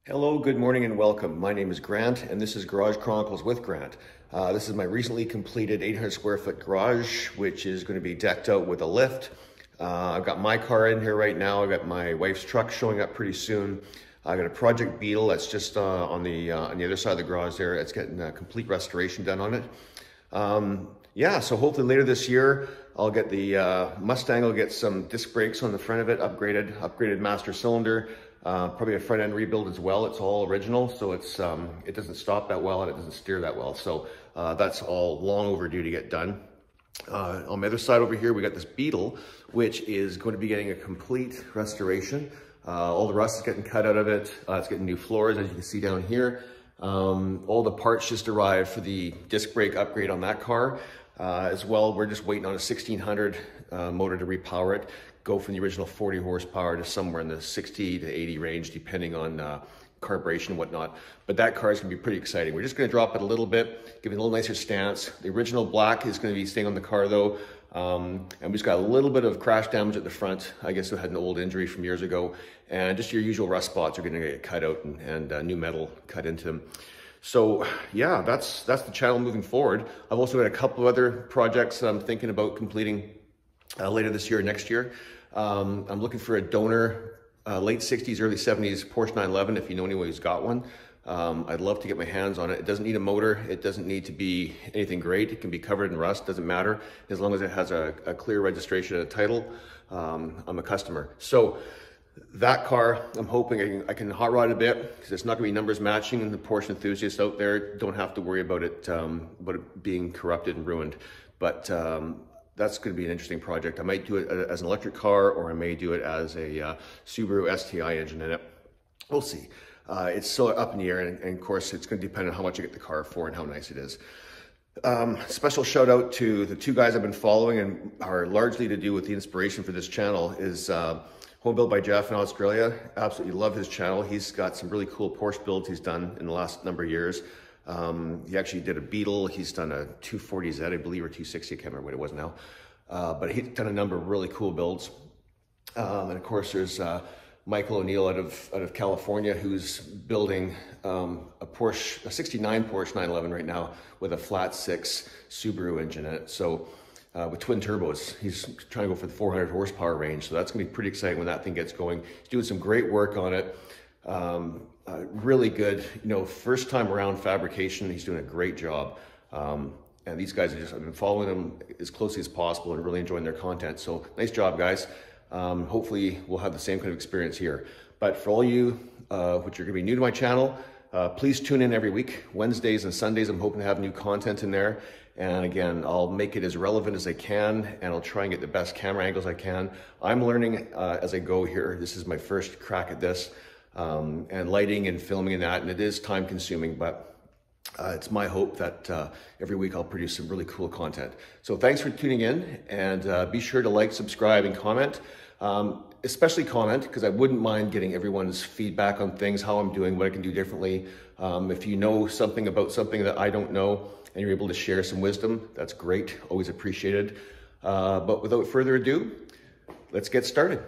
Hello, good morning and welcome. My name is Grant and this is Garage Chronicles with Grant. This is my recently completed 800 square foot garage, which is going to be decked out with a lift. I've got my car in here right now. I've got my wife's truck showing up pretty soon. I've got a Project Beetle that's just on the other side of the garage there. It's getting a complete restoration done on it. Yeah, so hopefully later this year, I'll get the Mustang, will get some disc brakes on the front of it, upgraded master cylinder. Probably a front end rebuild as well. It's all original, so it doesn't stop that well and it doesn't steer that well. So that's all long overdue to get done. On the other side over here, we got this Beetle, which is going to be getting a complete restoration. All the rust is getting cut out of it. It's getting new floors, as you can see down here. All the parts just arrived for the disc brake upgrade on that car. As well, we're just waiting on a 1600 motor to repower it. Go from the original 40 horsepower to somewhere in the 60 to 80 range, depending on carburation and whatnot. But that car is going to be pretty exciting. We're just going to drop it a little bit, give it a little nicer stance. The original black is going to be staying on the car though. And we just got a little bit of crash damage at the front. I guess it had an old injury from years ago. And just your usual rust spots are going to get cut out and new metal cut into them. So yeah, that's the channel moving forward. I've also got a couple of other projects that I'm thinking about completing later this year, next year. I'm looking for a donor, late 60s, early 70s Porsche 911, if you know anyone who's got one. I'd love to get my hands on it. It doesn't need a motor. It doesn't need to be anything great. It can be covered in rust, doesn't matter. As long as it has a clear registration and a title, I'm a customer. So that car, I'm hoping I can hot rod a bit because it's not gonna be numbers matching, and the Porsche enthusiasts out there don't have to worry about it being corrupted and ruined. But that's going to be an interesting project. I might do it as an electric car, or I may do it as a Subaru STI engine in it. We'll see. It's still up in the air, and of course, it's going to depend on how much I get the car for and how nice it is. Special shout out to the two guys I've been following and are largely to do with the inspiration for this channel is Home Built by Jeff in Australia. Absolutely love his channel. He's got some really cool Porsche builds he's done in the last number of years. He actually did a Beetle. He's done a 240Z, I believe, or 260. I can't remember what it was now. But he's done a number of really cool builds. And of course, there's Michael O'Neill out of California, who's building a 69 Porsche 911 right now with a flat six Subaru engine in it. So with twin turbos, he's trying to go for the 400 horsepower range. So that's gonna be pretty exciting when that thing gets going. He's doing some great work on it. Really good, first time around fabrication. He's doing a great job. And these guys I've been following them as closely as possible and really enjoying their content. So nice job, guys. Hopefully we'll have the same kind of experience here. But for all you, which are gonna be new to my channel, please tune in every week. Wednesdays and Sundays, I'm hoping to have new content in there. And again, I'll make it as relevant as I can, and I'll try and get the best camera angles I can. I'm learning as I go here. This is my first crack at this. And lighting and filming and that, and it is time consuming, but it's my hope that every week I'll produce some really cool content. So thanks for tuning in, and be sure to like, subscribe, and comment. Especially comment, because I wouldn't mind getting everyone's feedback on things, how I'm doing, what I can do differently. If you know something about something that I don't know, and you're able to share some wisdom, that's great, always appreciated. But without further ado, let's get started.